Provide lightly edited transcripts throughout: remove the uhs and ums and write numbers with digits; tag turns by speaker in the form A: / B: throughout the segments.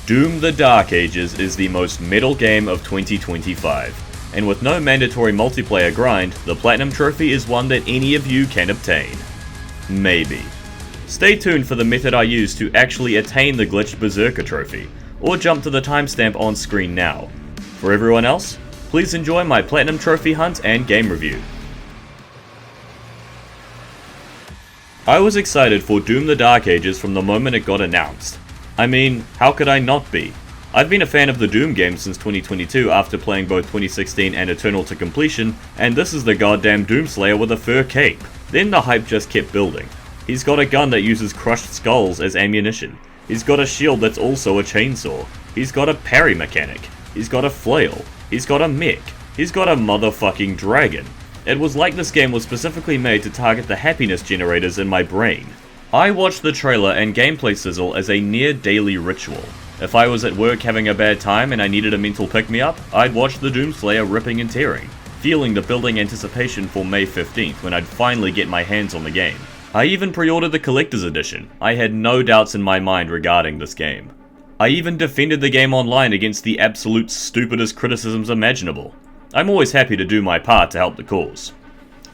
A: Doom the Dark Ages is the most metal game of 2025, and with no mandatory multiplayer grind, the Platinum Trophy is one that any of you can obtain. Maybe. Stay tuned for the method I use to actually attain the glitched Berserker trophy, or jump to the timestamp on screen now. For everyone else, please enjoy my Platinum Trophy hunt and game review. I was excited for Doom the Dark Ages from the moment it got announced. I mean, how could I not be? I've been a fan of the Doom games since 2022 after playing both 2016 and Eternal to completion, and this is the goddamn Doomslayer with a fur cape. Then the hype just kept building. He's got a gun that uses crushed skulls as ammunition. He's got a shield that's also a chainsaw. He's got a parry mechanic. He's got a flail. He's got a mech. He's got a motherfucking dragon. It was like this game was specifically made to target the happiness generators in my brain. I watched the trailer and gameplay sizzle as a near daily ritual. If I was at work having a bad time and I needed a mental pick-me-up, I'd watch the Doomslayer ripping and tearing, feeling the building anticipation for May 15th when I'd finally get my hands on the game. I even pre-ordered the collector's edition. I had no doubts in my mind regarding this game. I even defended the game online against the absolute stupidest criticisms imaginable. I'm always happy to do my part to help the cause.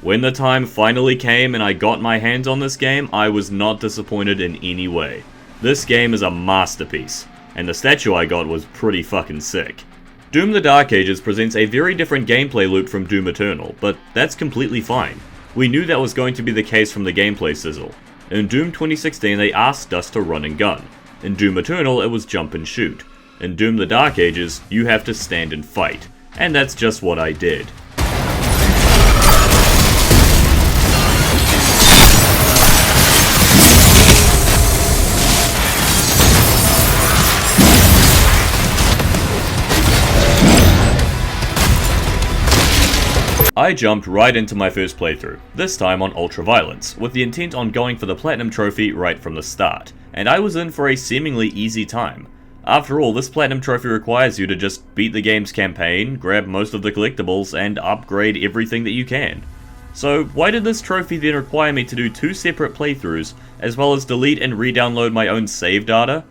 A: When the time finally came and I got my hands on this game, I was not disappointed in any way. This game is a masterpiece, and the statue I got was pretty fucking sick. Doom the Dark Ages presents a very different gameplay loop from Doom Eternal, but that's completely fine. We knew that was going to be the case from the gameplay sizzle. In Doom 2016 they asked us to run and gun. In Doom Eternal it was jump and shoot. In Doom the Dark Ages you have to stand and fight. And that's just what I did. I jumped right into my first playthrough, this time on Ultraviolence, with the intent on going for the Platinum Trophy right from the start, and I was in for a seemingly easy time. After all, this Platinum Trophy requires you to just beat the game's campaign, grab most of the collectibles, and upgrade everything that you can. So why did this trophy then require me to do 2 separate playthroughs, as well as delete and re-download my own save data?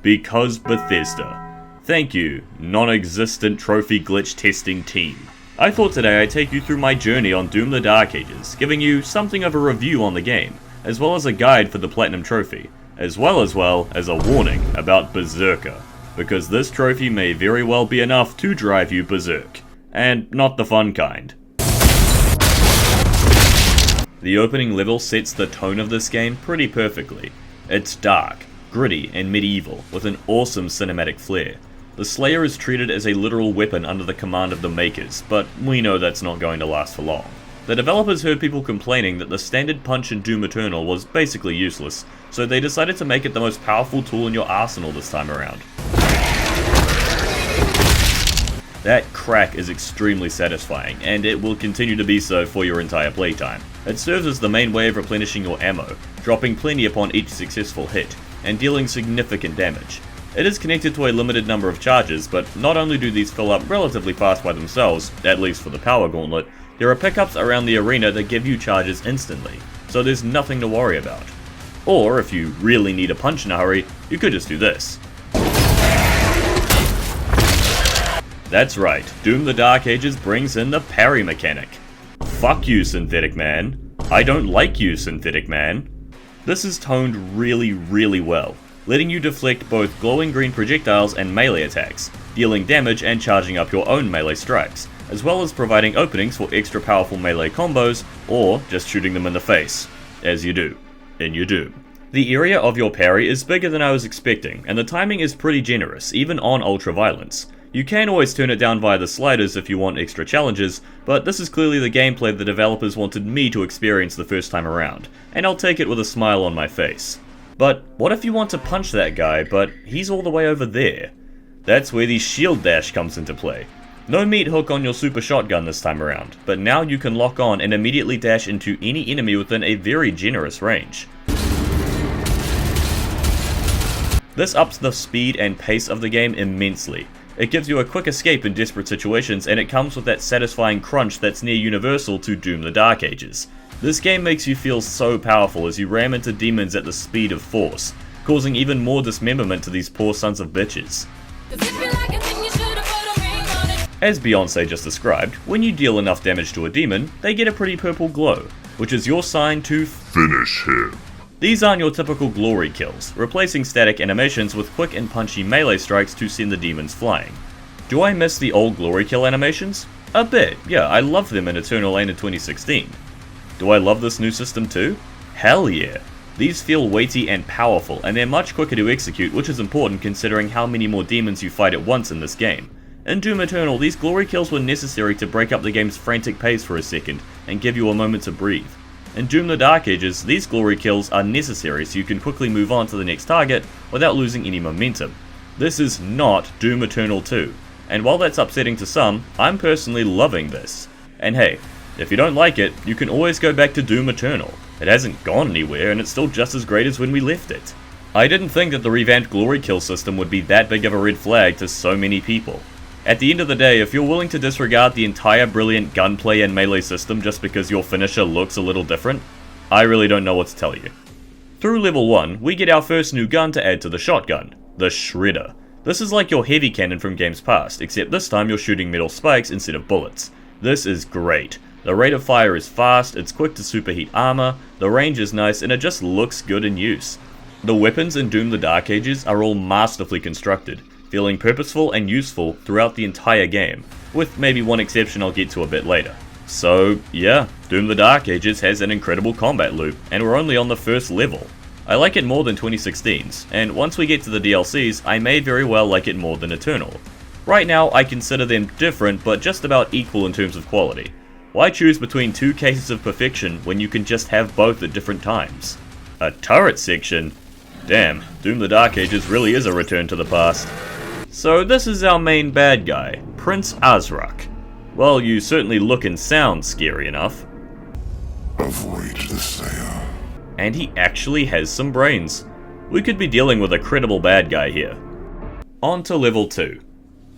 A: Because Bethesda. Thank you, non-existent trophy glitch testing team. I thought today I'd take you through my journey on Doom the Dark Ages, giving you something of a review on the game, as well as a guide for the Platinum Trophy, as well as a warning about Berserker, because this trophy may very well be enough to drive you berserk, and not the fun kind. The opening level sets the tone of this game pretty perfectly. It's dark, gritty, and medieval, with an awesome cinematic flair. The Slayer is treated as a literal weapon under the command of the makers, but we know that's not going to last for long. The developers heard people complaining that the standard punch in Doom Eternal was basically useless, so they decided to make it the most powerful tool in your arsenal this time around. That crack is extremely satisfying, and it will continue to be so for your entire playtime. It serves as the main way of replenishing your ammo, dropping plenty upon each successful hit, and dealing significant damage. It is connected to a limited number of charges, but not only do these fill up relatively fast by themselves, at least for the power gauntlet, there are pickups around the arena that give you charges instantly, so there's nothing to worry about. Or, if you really need a punch in a hurry, you could just do this. That's right, Doom the Dark Ages brings in the parry mechanic. Fuck you, Synthetic Man. I don't like you, Synthetic Man. This is toned really well, letting you deflect both glowing green projectiles and melee attacks, dealing damage and charging up your own melee strikes, as well as providing openings for extra powerful melee combos, or just shooting them in the face, as you do, in your Doom. The area of your parry is bigger than I was expecting, and the timing is pretty generous, even on Ultraviolence. You can always turn it down via the sliders if you want extra challenges, but this is clearly the gameplay the developers wanted me to experience the first time around, and I'll take it with a smile on my face. But what if you want to punch that guy, but he's all the way over there? That's where the shield dash comes into play. No meat hook on your super shotgun this time around, but now you can lock on and immediately dash into any enemy within a very generous range. This ups the speed and pace of the game immensely. It gives you a quick escape in desperate situations, and it comes with that satisfying crunch that's near universal to Doom the Dark Ages. This game makes you feel so powerful as you ram into demons at the speed of force. causing even more dismemberment to these poor sons of bitches. As Beyonce just described, when you deal enough damage to a demon, they get a pretty purple glow, which is your sign to finish him. These aren't your typical glory kills, replacing static animations with quick and punchy melee strikes to send the demons flying. Do I miss the old glory kill animations? A bit, yeah, I loved them in Eternal and in 2016. Do I love this new system too? Hell yeah! These feel weighty and powerful, and they're much quicker to execute, which is important considering how many more demons you fight at once in this game. In Doom Eternal, these glory kills were necessary to break up the game's frantic pace for a second, and give you a moment to breathe. In Doom the Dark Ages, these glory kills are necessary so you can quickly move on to the next target without losing any momentum. This is not Doom Eternal 2, and while that's upsetting to some, I'm personally loving this. And hey, if you don't like it, you can always go back to Doom Eternal. It hasn't gone anywhere and it's still just as great as when we left it. I didn't think that the revamped glory kill system would be that big of a red flag to so many people. At the end of the day, if you're willing to disregard the entire brilliant gunplay and melee system just because your finisher looks a little different, I really don't know what to tell you. Through level 1, we get our first new gun to add to the shotgun, the Shredder. This is like your heavy cannon from games past, except this time you're shooting metal spikes instead of bullets. This is great. The rate of fire is fast, it's quick to superheat armor, the range is nice, and it just looks good in use. The weapons in Doom the Dark Ages are all masterfully constructed, feeling purposeful and useful throughout the entire game, with maybe one exception I'll get to a bit later. So yeah, Doom the Dark Ages has an incredible combat loop, and we're only on the first level. I like it more than 2016's, and once we get to the DLCs, I may very well like it more than Eternal. Right now, I consider them different, but just about equal in terms of quality. Why choose between two cases of perfection when you can just have both at different times? A turret section? Damn, Doom the Dark Ages really is a return to the past. So this is our main bad guy, Prince Azrak. Well, you certainly look and sound scary enough.
B: Avoid the Slayer.
A: And he actually has some brains. We could be dealing with a credible bad guy here. On to level 2.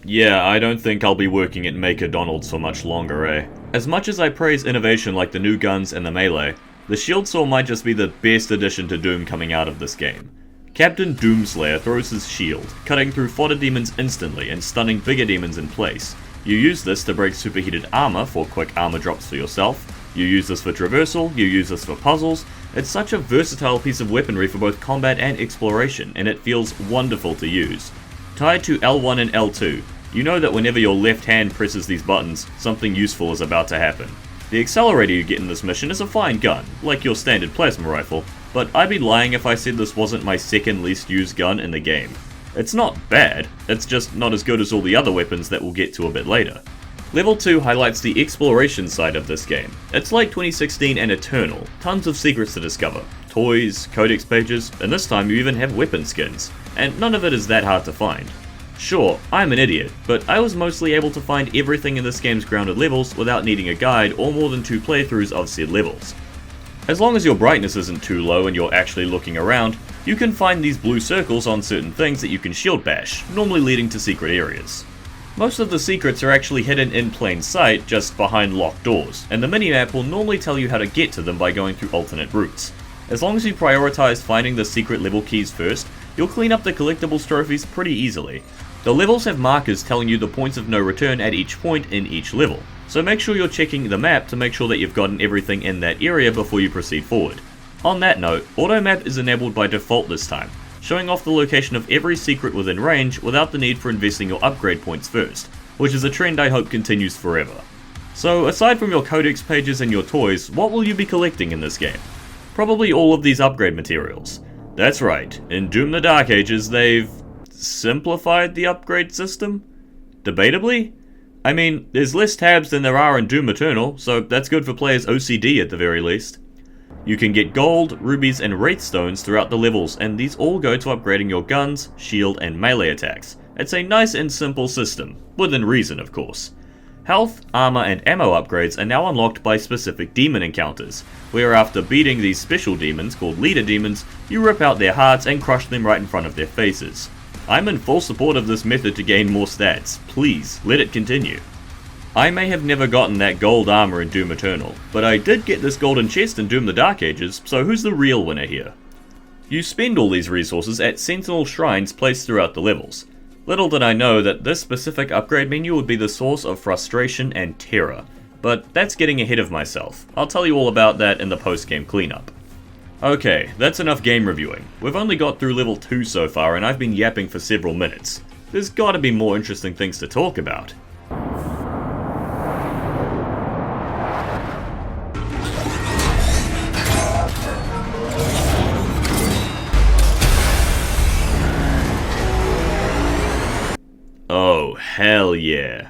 A: Yeah, I don't think I'll be working at McDonald's for much longer, eh? As much as I praise innovation like the new guns and the melee, the shield saw might just be the best addition to Doom coming out of this game. Captain Doomslayer throws his shield, cutting through fodder demons instantly and stunning bigger demons in place. You use this to break superheated armor for quick armor drops for yourself, you use this for traversal, you use this for puzzles. It's such a versatile piece of weaponry for both combat and exploration, and it feels wonderful to use. Tied to L1 and L2, you know that whenever your left hand presses these buttons, something useful is about to happen. The accelerator you get in this mission is a fine gun, like your standard plasma rifle, but I'd be lying if I said this wasn't my second least used gun in the game. It's not bad, it's just not as good as all the other weapons that we'll get to a bit later. Level 2 highlights the exploration side of this game. It's like 2016 and Eternal, tons of secrets to discover, toys, codex pages, and this time you even have weapon skins, and none of it is that hard to find. Sure, I'm an idiot, but I was mostly able to find everything in this game's grounded levels without needing a guide or more than 2 playthroughs of said levels. As long as your brightness isn't too low and you're actually looking around, you can find these blue circles on certain things that you can shield bash, normally leading to secret areas. Most of the secrets are actually hidden in plain sight just behind locked doors, and the minimap will normally tell you how to get to them by going through alternate routes. As long as you prioritize finding the secret level keys first, you'll clean up the collectibles trophies pretty easily. The levels have markers telling you the points of no return at each point in each level, so make sure you're checking the map to make sure that you've gotten everything in that area before you proceed forward. On that note, auto map is enabled by default this time, showing off the location of every secret within range without the need for investing your upgrade points first, which is a trend I hope continues forever. So aside from your codex pages and your toys, what will you be collecting in this game? Probably all of these upgrade materials. That's right, in Doom the Dark Ages they've simplified the upgrade system? Debatably? I mean, there's less tabs than there are in Doom Eternal, so that's good for players' OCD at the very least. You can get gold, rubies, and wraith stones throughout the levels, and these all go to upgrading your guns, shield, and melee attacks. It's a nice and simple system, within reason of course. Health, armor, and ammo upgrades are now unlocked by specific demon encounters, where after beating these special demons called leader demons, you rip out their hearts and crush them right in front of their faces. I'm in full support of this method to gain more stats, please, let it continue. I may have never gotten that gold armor in Doom Eternal, but I did get this golden chest in Doom the Dark Ages, so who's the real winner here? You spend all these resources at sentinel shrines placed throughout the levels. Little did I know that this specific upgrade menu would be the source of frustration and terror, but that's getting ahead of myself. I'll tell you all about that in the post-game cleanup. Okay, that's enough game reviewing. We've only got through level 2 so far and I've been yapping for several minutes. There's gotta be more interesting things to talk about. Oh, hell yeah.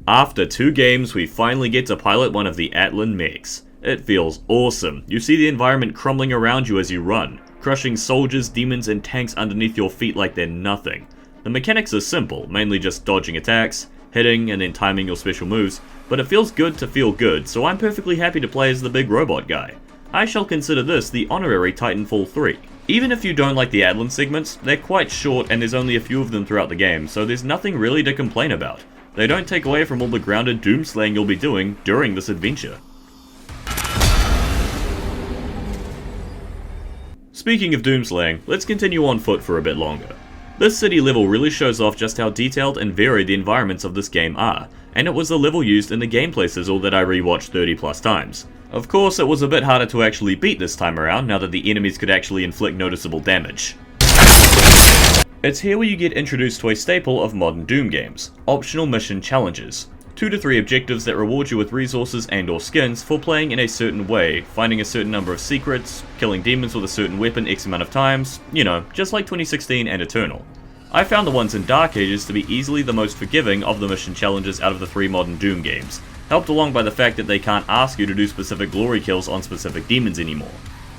A: After 2 games, we finally get to pilot one of the Atlan mechs. It feels awesome. You see the environment crumbling around you as you run, crushing soldiers, demons, and tanks underneath your feet like they're nothing. The mechanics are simple, mainly just dodging attacks, hitting, and then timing your special moves, but it feels good to feel good, so I'm perfectly happy to play as the big robot guy. I shall consider this the honorary Titanfall 3. Even if you don't like the Atlan segments, they're quite short and there's only a few of them throughout the game, so there's nothing really to complain about. They don't take away from all the grounded doomslaying you'll be doing during this adventure. Speaking of doomslaying, let's continue on foot for a bit longer. This city level really shows off just how detailed and varied the environments of this game are, and it was the level used in the gameplay sizzle that I rewatched 30 plus times. Of course, it was a bit harder to actually beat this time around now that the enemies could actually inflict noticeable damage. It's here where you get introduced to a staple of modern Doom games, optional mission challenges. 2 to 3 objectives that reward you with resources and or skins for playing in a certain way, finding a certain number of secrets, killing demons with a certain weapon X amount of times, you know, just like 2016 and Eternal. I found the ones in Dark Ages to be easily the most forgiving of the mission challenges out of the 3 modern Doom games, helped along by the fact that they can't ask you to do specific glory kills on specific demons anymore.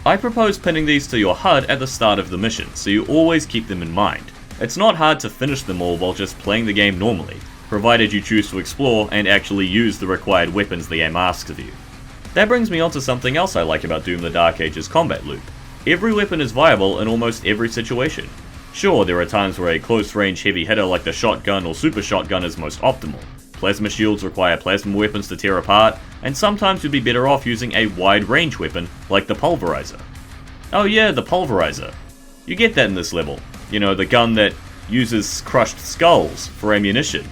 A: I propose pinning these to your HUD at the start of the mission, so you always keep them in mind. It's not hard to finish them all while just playing the game normally, provided you choose to explore and actually use the required weapons the game asks of you. That brings me on to something else I like about Doom the Dark Ages combat loop. Every weapon is viable in almost every situation. Sure, there are times where a close-range heavy hitter like the shotgun or super shotgun is most optimal. Plasma shields require plasma weapons to tear apart, and sometimes you'd be better off using a wide-range weapon like the pulverizer. Oh yeah, the pulverizer. You get that in this level. You know, the gun that uses crushed skulls for ammunition.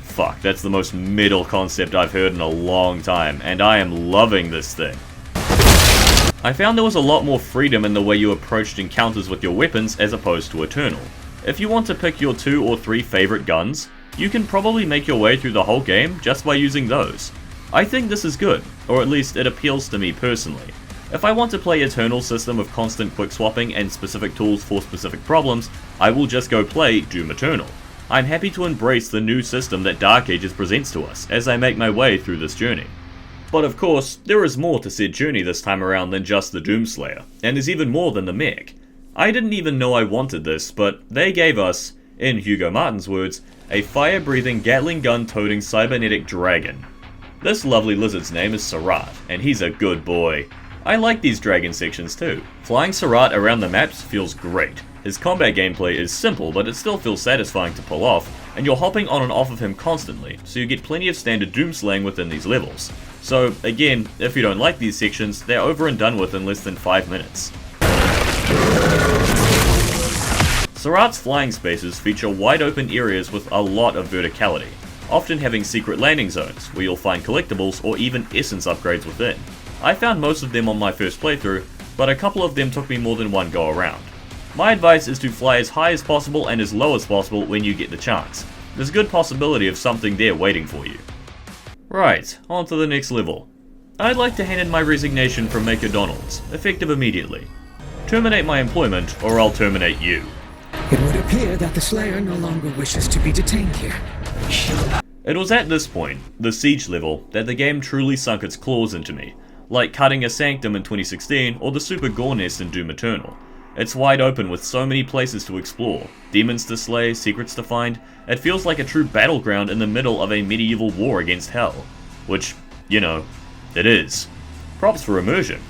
A: Fuck, that's the most metal concept I've heard in a long time, and I am loving this thing. I found there was a lot more freedom in the way you approached encounters with your weapons as opposed to Eternal. If you want to pick your 2 or 3 favorite guns, you can probably make your way through the whole game just by using those. I think this is good, or at least it appeals to me personally. If I want to play Eternal's system of constant quick swapping and specific tools for specific problems, I will just go play Doom Eternal. I'm happy to embrace the new system that Dark Ages presents to us as I make my way through this journey. But of course, there is more to said journey this time around than just the Doomslayer, and there's even more than the mech. I didn't even know I wanted this, but they gave us, in Hugo Martin's words, a fire-breathing Gatling gun-toting cybernetic dragon. This lovely lizard's name is Serrat, and he's a good boy. I like these dragon sections too. Flying Serrat around the maps feels great. His combat gameplay is simple, but it still feels satisfying to pull off, and you're hopping on and off of him constantly, so you get plenty of standard doomslaying within these levels. So again, if you don't like these sections, they're over and done with in less than 5 minutes. Serrat's flying spaces feature wide open areas with a lot of verticality, often having secret landing zones, where you'll find collectibles or even essence upgrades within. I found most of them on my first playthrough, but a couple of them took me more than one go around. My advice is to fly as high as possible and as low as possible when you get the chance. There's a good possibility of something there waiting for you. Right, on to the next level. I'd like to hand in my resignation from Maker Donald's, effective immediately. Terminate my employment, or I'll terminate you.
C: It would appear that the Slayer no longer wishes to be detained here.
A: It was at this point, the Siege level, that the game truly sunk its claws into me, like cutting a Sanctum in 2016 or the Super Gore Nest in Doom Eternal. It's wide open with so many places to explore, demons to slay, secrets to find. It feels like a true battleground in the middle of a medieval war against hell. Which, you know, it is. Props for immersion.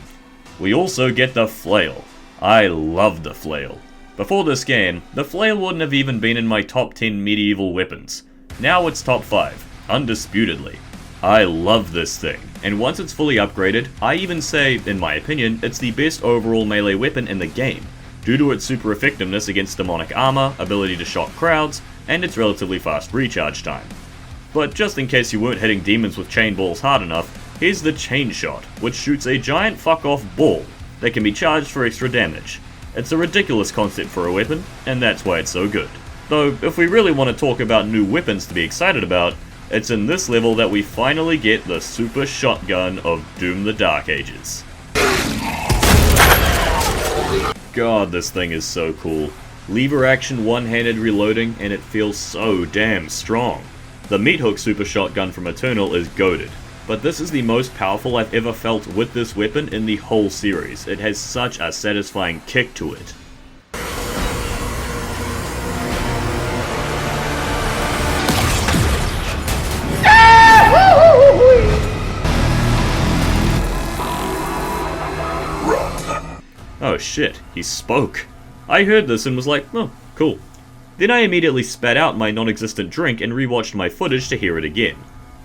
A: We also get the flail. I love the flail. Before this game, the flail wouldn't have even been in my top 10 medieval weapons. Now it's top 5, undisputedly. I love this thing, and once it's fully upgraded, I even say, in my opinion, it's the best overall melee weapon in the game, due to its super effectiveness against demonic armor, ability to shock crowds, and its relatively fast recharge time. But just in case you weren't hitting demons with chain balls hard enough, here's the chain shot, which shoots a giant fuck-off ball that can be charged for extra damage. It's a ridiculous concept for a weapon, and that's why it's so good. Though, if we really want to talk about new weapons to be excited about, it's in this level that we finally get the super shotgun of Doom the Dark Ages. God, this thing is so cool. Lever action one-handed reloading, and it feels so damn strong. The meat hook super shotgun from Eternal is goated, but this is the most powerful I've ever felt with this weapon in the whole series. It has such a satisfying kick to it. Oh shit, he spoke. I heard this and was like, oh, cool. Then I immediately spat out my non-existent drink and rewatched my footage to hear it again.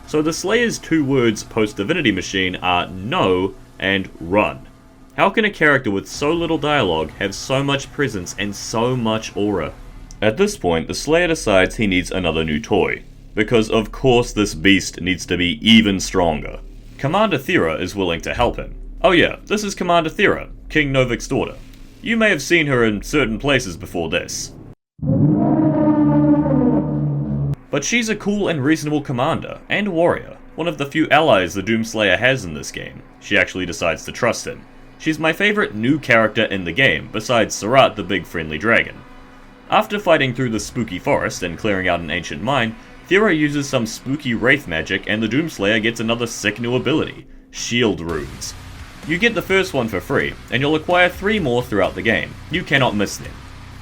A: So the Slayer's 2 words post-Divinity Machine are no and run. How can a character with so little dialogue have so much presence and so much aura? At this point, the Slayer decides he needs another new toy, because of course this beast needs to be even stronger. Commander Thera is willing to help him. Oh yeah, this is Commander Thera, King Novik's daughter. You may have seen her in certain places before this. But she's a cool and reasonable commander, and warrior, one of the few allies the Doomslayer has in this game. She actually decides to trust him. She's my favourite new character in the game, besides Serrat the big friendly dragon. After fighting through the spooky forest and clearing out an ancient mine, Thera uses some spooky wraith magic and the Doomslayer gets another sick new ability, Shield Runes. You get the first one for free, and you'll acquire 3 more throughout the game. You cannot miss them.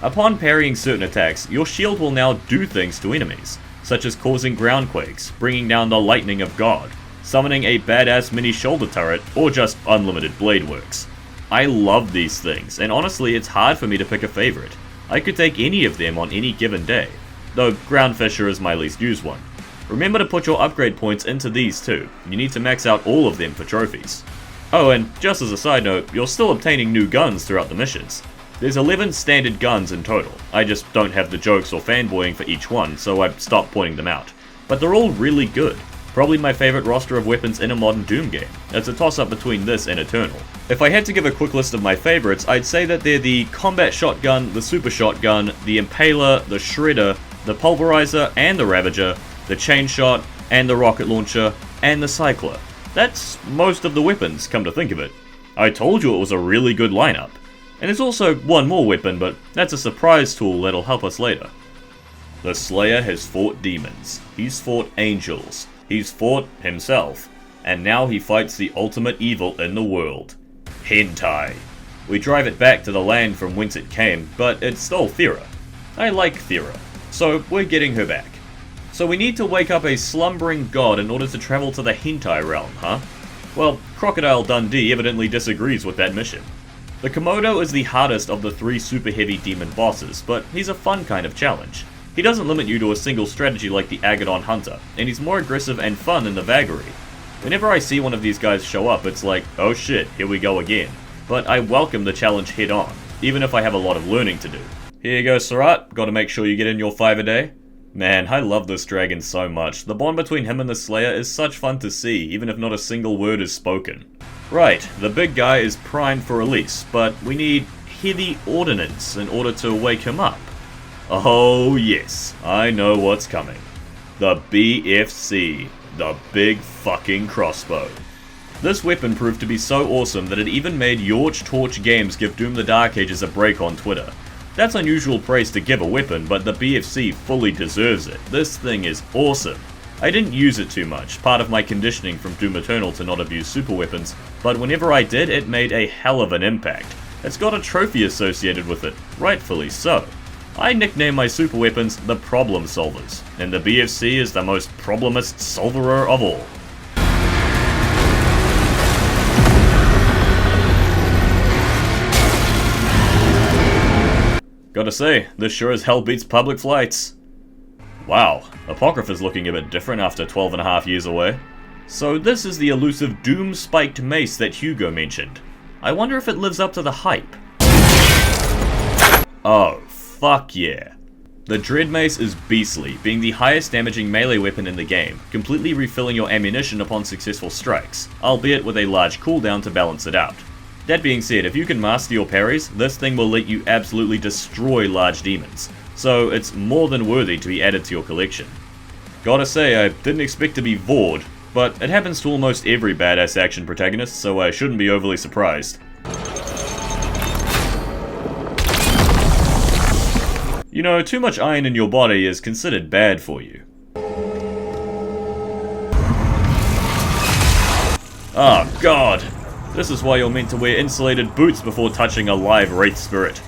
A: Upon parrying certain attacks, your shield will now do things to enemies, such as causing ground quakes, bringing down the lightning of God, summoning a badass mini shoulder turret, or just unlimited blade works. I love these things, and honestly it's hard for me to pick a favourite. I could take any of them on any given day, though Ground Fisher is my least used one. Remember to put your upgrade points into these too, you need to max out all of them for trophies. Oh, and just as a side note, you're still obtaining new guns throughout the missions. There's 11 standard guns in total. I just don't have the jokes or fanboying for each one, so I've stopped pointing them out. But they're all really good. Probably my favourite roster of weapons in a modern Doom game. It's a toss-up between this and Eternal. If I had to give a quick list of my favourites, I'd say that they're the Combat Shotgun, the Super Shotgun, the Impaler, the Shredder, the Pulverizer and the Ravager, the Chain Shot, and the Rocket Launcher, and the Cycler. That's most of the weapons, come to think of it. I told you it was a really good lineup. And there's also one more weapon, but that's a surprise tool that'll help us later. The Slayer has fought demons. He's fought angels. He's fought himself. And now he fights the ultimate evil in the world. Hentai. We drive it back to the land from whence it came, but it's still Thera. I like Thera, so we're getting her back. So we need to wake up a slumbering god in order to travel to the hentai realm, huh? Well, Crocodile Dundee evidently disagrees with that mission. The Komodo is the hardest of the 3 super heavy demon bosses, but he's a fun kind of challenge. He doesn't limit you to a single strategy like the Agadon Hunter, and he's more aggressive and fun than the Vagary. Whenever I see one of these guys show up, it's like, oh shit, here we go again. But I welcome the challenge head on, even if I have a lot of learning to do. Here you go, Serrat, gotta make sure you get in your 5 a day. Man, I love this dragon so much. The bond between him and the Slayer is such fun to see, even if not a single word is spoken. Right, the big guy is primed for release, but we need heavy ordnance in order to wake him up. Oh yes, I know what's coming. The BFC, the big fucking crossbow. This weapon proved to be so awesome that it even made Yorch Torch Games give Doom the Dark Ages a break on Twitter. That's unusual praise to give a weapon, but the BFC fully deserves it. This thing is awesome. I didn't use it too much, part of my conditioning from Doom Eternal to not abuse super weapons, but whenever I did, it made a hell of an impact. It's got a trophy associated with it, rightfully so. I nickname my super weapons the Problem Solvers, and the BFC is the most problemist solverer of all. Gotta say, this sure as hell beats public flights. Wow, Apocrypha's looking a bit different after 12.5 years away. So this is the elusive doom-spiked mace that Hugo mentioned. I wonder if it lives up to the hype. Oh, fuck yeah. The Dread Mace is beastly, being the highest damaging melee weapon in the game, completely refilling your ammunition upon successful strikes, albeit with a large cooldown to balance it out. That being said, if you can master your parries, this thing will let you absolutely destroy large demons, so it's more than worthy to be added to your collection. Gotta say, I didn't expect to be Vord, but it happens to almost every badass action protagonist, so I shouldn't be overly surprised. You know, too much iron in your body is considered bad for you. Oh god! This is why you're meant to wear insulated boots before touching a live wraith spirit.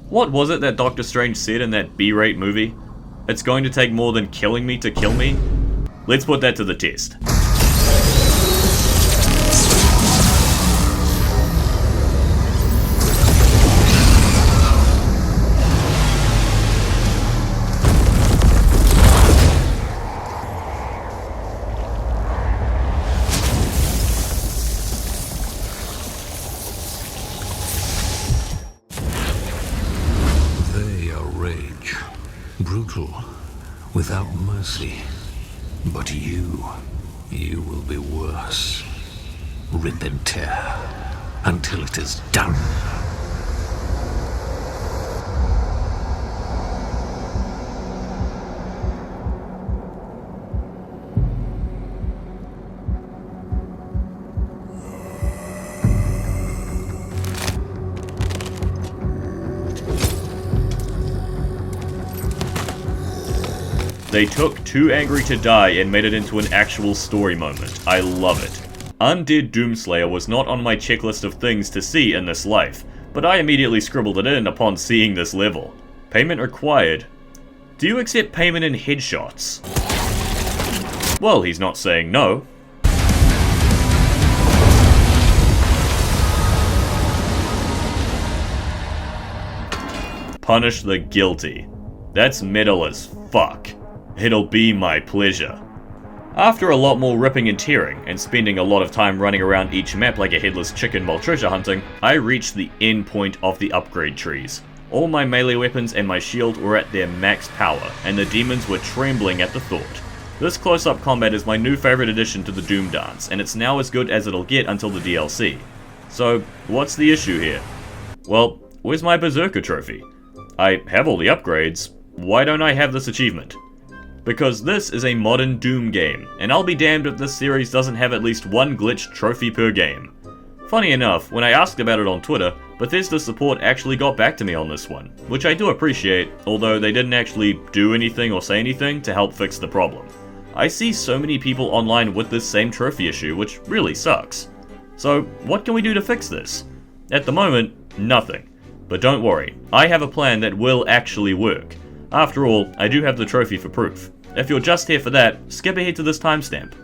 A: What was it that Doctor Strange said in that B-rate movie? It's going to take more than killing me to kill me? Let's put that to the test.
B: They are rage, brutal, without mercy. But you will be worse. Rip and tear until it is done.
A: They took Too Angry to Die and made it into an actual story moment. I love it. Undead Doomslayer was not on my checklist of things to see in this life, but I immediately scribbled it in upon seeing this level. Payment required. Do you accept payment in headshots? Well, he's not saying no. Punish the guilty. That's metal as fuck. It'll be my pleasure. After a lot more ripping and tearing, and spending a lot of time running around each map like a headless chicken while treasure hunting, I reached the end point of the upgrade trees. All my melee weapons and my shield were at their max power, and the demons were trembling at the thought. This close-up combat is my new favorite addition to the Doom Dance, and it's now as good as it'll get until the DLC. So, what's the issue here? Well, where's my Berserker trophy? I have all the upgrades, why don't I have this achievement? Because this is a modern Doom game, and I'll be damned if this series doesn't have at least one glitched trophy per game. Funny enough, when I asked about it on Twitter, Bethesda support actually got back to me on this one, which I do appreciate, although they didn't actually do anything or say anything to help fix the problem. I see so many people online with this same trophy issue, which really sucks. So, what can we do to fix this? At the moment, nothing. But don't worry, I have a plan that will actually work. After all, I do have the trophy for proof. If you're just here for that, skip ahead to this timestamp.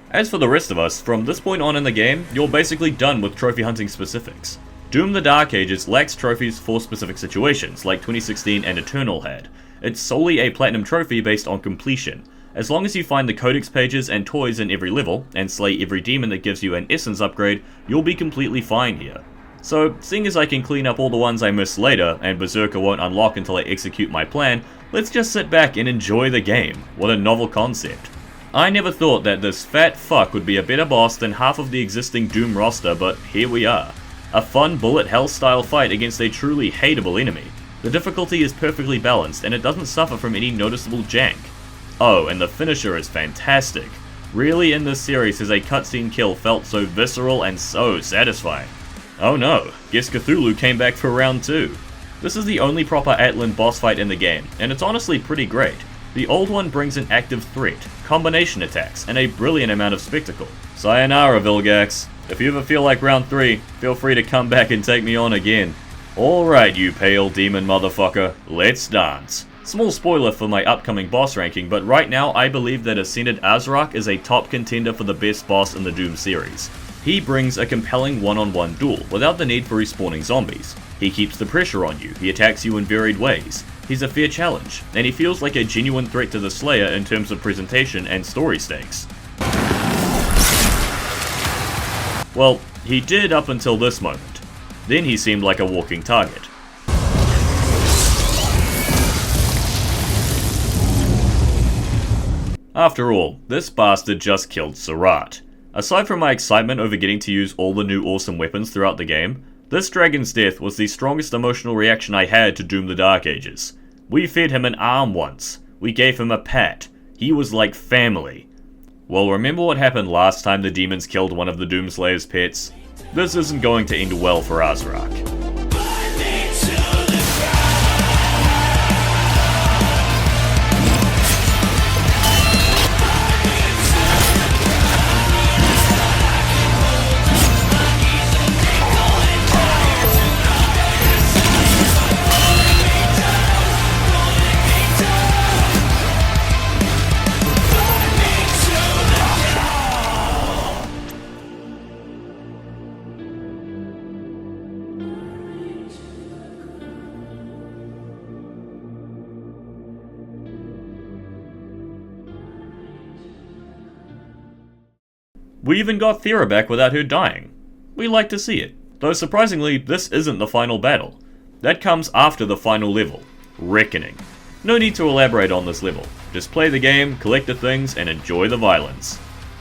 A: As for the rest of us, from this point on in the game, you're basically done with trophy hunting specifics. Doom the Dark Ages lacks trophies for specific situations, like 2016 and Eternal had. It's solely a platinum trophy based on completion. As long as you find the codex pages and toys in every level, and slay every demon that gives you an essence upgrade, you'll be completely fine here. So, seeing as I can clean up all the ones I miss later, and Berserker won't unlock until I execute my plan, let's just sit back and enjoy the game. What a novel concept. I never thought that this fat fuck would be a better boss than half of the existing Doom roster, but here we are. A fun bullet hell style fight against a truly hateable enemy. The difficulty is perfectly balanced, and it doesn't suffer from any noticeable jank. Oh, and the finisher is fantastic. Rarely in this series has a cutscene kill felt so visceral and so satisfying. Oh no, guess Cthulhu came back for round 2. This is the only proper Atlan boss fight in the game, and it's honestly pretty great. The old one brings an active threat, combination attacks, and a brilliant amount of spectacle. Sayonara, Vilgax. If you ever feel like round 3, feel free to come back and take me on again. Alright, you pale demon motherfucker, let's dance. Small spoiler for my upcoming boss ranking, but right now I believe that Ascended Azrak is a top contender for the best boss in the Doom series. He brings a compelling one-on-one duel without the need for respawning zombies. He keeps the pressure on you, he attacks you in varied ways. He's a fair challenge, and he feels like a genuine threat to the Slayer in terms of presentation and story stakes. Well, he did up until this moment. Then he seemed like a walking target. After all, this bastard just killed Serrat. Aside from my excitement over getting to use all the new awesome weapons throughout the game, this dragon's death was the strongest emotional reaction I had to Doom the Dark Ages. We fed him an arm once, we gave him a pat, he was like family. Well, remember what happened last time the demons killed one of the Doomslayer's pets? This isn't going to end well for Azrak. We even got Thera back without her dying. We like to see it, though surprisingly this isn't the final battle. That comes after the final level, Reckoning. No need to elaborate on this level, just play the game, collect the things, and enjoy the violence.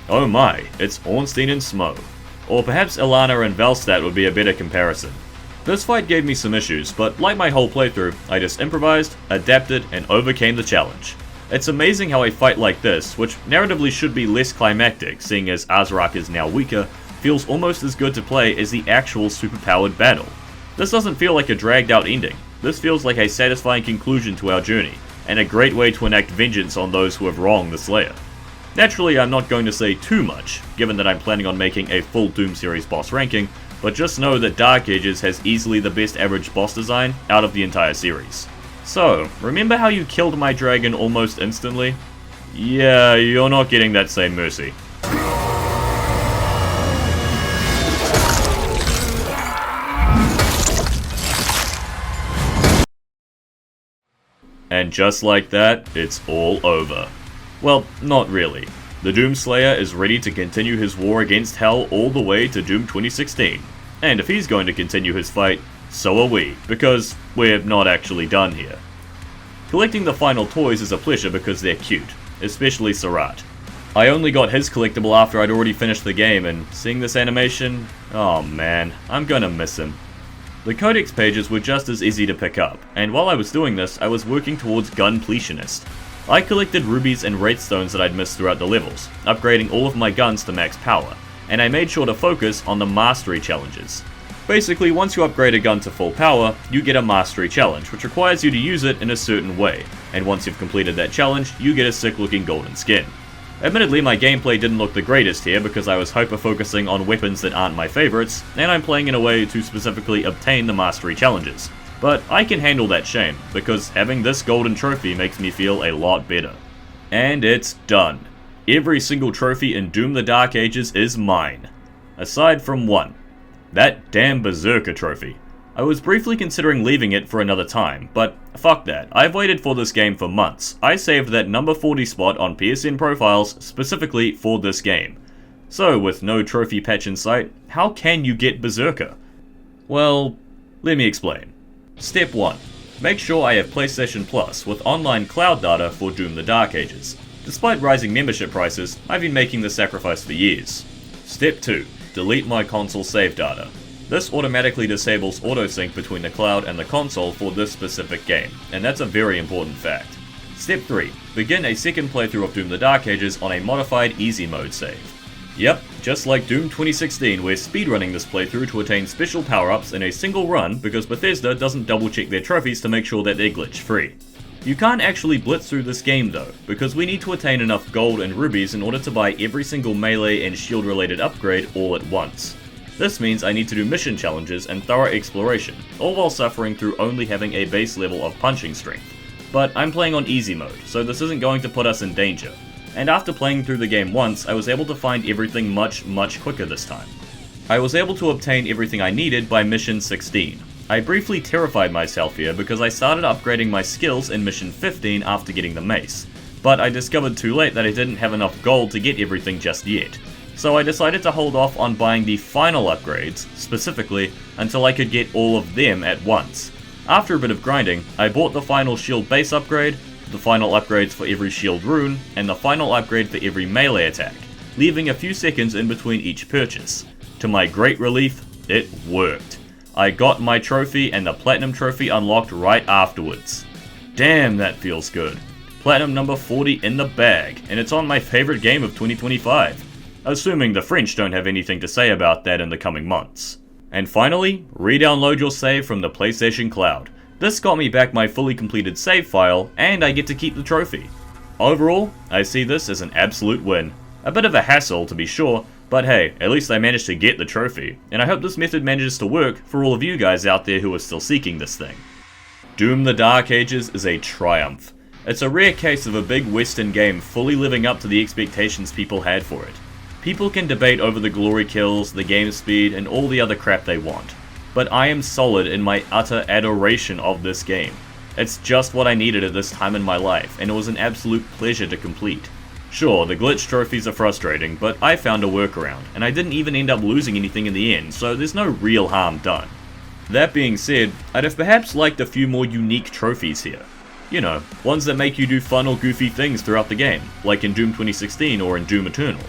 A: Oh my, it's Ornstein and Smo. Or perhaps Ilana and Valstat would be a better comparison. This fight gave me some issues, but like my whole playthrough, I just improvised, adapted, and overcame the challenge. It's amazing how a fight like this, which narratively should be less climactic seeing as Azrak is now weaker, feels almost as good to play as the actual superpowered battle. This doesn't feel like a dragged out ending, this feels like a satisfying conclusion to our journey, and a great way to enact vengeance on those who have wronged the Slayer. Naturally, I'm not going to say too much, given that I'm planning on making a full Doom series boss ranking, but just know that Dark Ages has easily the best average boss design out of the entire series. So, remember how you killed my dragon almost instantly? Yeah, you're not getting that same mercy. And just like that, it's all over. Well, not really. The Doomslayer is ready to continue his war against Hell all the way to Doom 2016. And if he's going to continue his fight, so are we, because we're not actually done here. Collecting the final toys is a pleasure because they're cute, especially Serrat. I only got his collectible after I'd already finished the game, and seeing this animation, oh man, I'm gonna miss him. The codex pages were just as easy to pick up, and while I was doing this, I was working towards Gunpletionist. I collected rubies and wraithstones that I'd missed throughout the levels, upgrading all of my guns to max power, and I made sure to focus on the mastery challenges. Basically, once you upgrade a gun to full power, you get a mastery challenge, which requires you to use it in a certain way, and once you've completed that challenge, you get a sick looking golden skin. Admittedly, my gameplay didn't look the greatest here because I was hyper-focusing on weapons that aren't my favorites, and I'm playing in a way to specifically obtain the mastery challenges. But I can handle that shame, because having this golden trophy makes me feel a lot better. And it's done. Every single trophy in Doom the Dark Ages is mine. Aside from one. That damn Berserker trophy. I was briefly considering leaving it for another time, but fuck that, I've waited for this game for months. I saved that number 40 spot on PSN profiles specifically for this game. So with no trophy patch in sight, how can you get Berserker? Well, let me explain. Step 1. Make sure I have PlayStation Plus with online cloud data for Doom the Dark Ages. Despite rising membership prices, I've been making this sacrifice for years. Step 2. Delete my console save data. This automatically disables autosync between the cloud and the console for this specific game, and that's a very important fact. Step 3. Begin a second playthrough of Doom the Dark Ages on a modified easy mode save. Yep, just like Doom 2016, we're speedrunning this playthrough to attain special power-ups in a single run because Bethesda doesn't double check their trophies to make sure that they're glitch free. You can't actually blitz through this game though, because we need to attain enough gold and rubies in order to buy every single melee and shield related upgrade all at once. This means I need to do mission challenges and thorough exploration, all while suffering through only having a base level of punching strength. But I'm playing on easy mode, so this isn't going to put us in danger. And after playing through the game once, I was able to find everything much quicker this time. I was able to obtain everything I needed by mission 16. I briefly terrified myself here because I started upgrading my skills in mission 15 after getting the mace, but I discovered too late that I didn't have enough gold to get everything just yet. So I decided to hold off on buying the final upgrades, specifically, until I could get all of them at once. After a bit of grinding, I bought the final shield base upgrade, the final upgrades for every shield rune, and the final upgrade for every melee attack, leaving a few seconds in between each purchase. To my great relief, it worked. I got my trophy and the platinum trophy unlocked right afterwards. Damn, that feels good. Platinum number 40 in the bag, and it's on my favorite game of 2025. Assuming the French don't have anything to say about that in the coming months. And finally, re-download your save from the PlayStation Cloud. This got me back my fully completed save file, and I get to keep the trophy. Overall, I see this as an absolute win. A bit of a hassle to be sure, but hey, at least I managed to get the trophy, and I hope this method manages to work for all of you guys out there who are still seeking this thing. Doom the Dark Ages is a triumph. It's a rare case of a big Western game fully living up to the expectations people had for it. People can debate over the glory kills, the game speed, and all the other crap they want, but I am solid in my utter adoration of this game. It's just what I needed at this time in my life, and it was an absolute pleasure to complete. Sure, the glitch trophies are frustrating, but I found a workaround, and I didn't even end up losing anything in the end, so there's no real harm done. That being said, I'd have perhaps liked a few more unique trophies here. You know, ones that make you do fun or goofy things throughout the game, like in Doom 2016 or in Doom Eternal.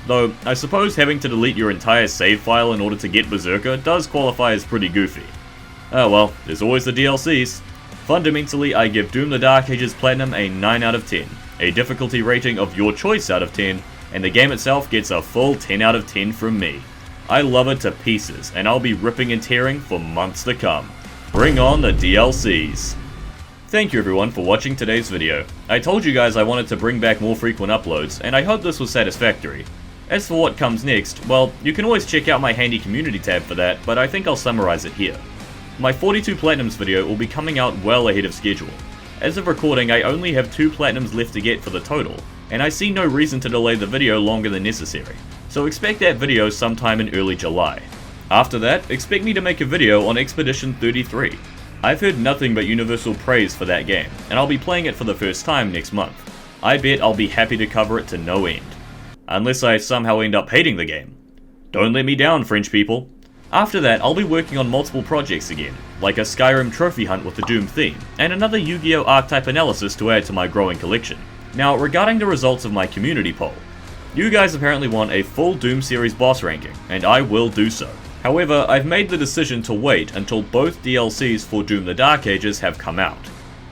A: Though, I suppose having to delete your entire save file in order to get Berserker does qualify as pretty goofy. Oh well, there's always the DLCs. Fundamentally, I give Doom the Dark Ages Platinum a 9 out of 10, a difficulty rating of your choice out of 10, and the game itself gets a full 10 out of 10 from me. I love it to pieces, and I'll be ripping and tearing for months to come. Bring on the DLCs! Thank you everyone for watching today's video. I told you guys I wanted to bring back more frequent uploads, and I hope this was satisfactory. As for what comes next, well, you can always check out my handy community tab for that, but I think I'll summarize it here. My 42 Platinums video will be coming out well ahead of schedule. As of recording, I only have 2 Platinums left to get for the total, and I see no reason to delay the video longer than necessary, so expect that video sometime in early July. After that, expect me to make a video on Expedition 33. I've heard nothing but universal praise for that game, and I'll be playing it for the first time next month. I bet I'll be happy to cover it to no end. Unless I somehow end up hating the game. Don't let me down, French people. After that, I'll be working on multiple projects again, like a Skyrim trophy hunt with the Doom theme, and another Yu-Gi-Oh! Archetype analysis to add to my growing collection. Now, regarding the results of my community poll, you guys apparently want a full Doom series boss ranking, and I will do so. However, I've made the decision to wait until both DLCs for Doom the Dark Ages have come out.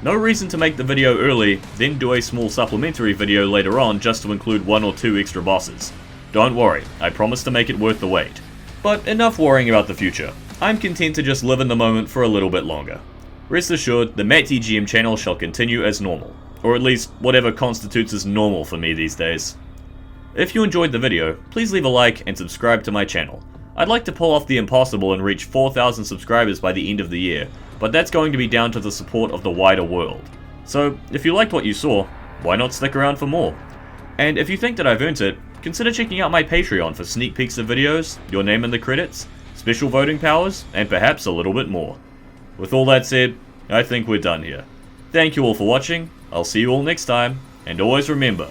A: No reason to make the video early, then do a small supplementary video later on just to include 1 or 2 extra bosses. Don't worry, I promise to make it worth the wait. But enough worrying about the future. I'm content to just live in the moment for a little bit longer. Rest assured, the MattTGM channel shall continue as normal, or at least whatever constitutes as normal for me these days. If you enjoyed the video, please leave a like and subscribe to my channel. I'd like to pull off the impossible and reach 4,000 subscribers by the end of the year, but that's going to be down to the support of the wider world. So, if you liked what you saw, why not stick around for more? And if you think that I've earned it, consider checking out my Patreon for sneak peeks of videos, your name in the credits, special voting powers, and perhaps a little bit more. With all that said, I think we're done here. Thank you all for watching, I'll see you all next time, and always remember,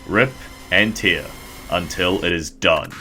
A: rip and tear until it is done.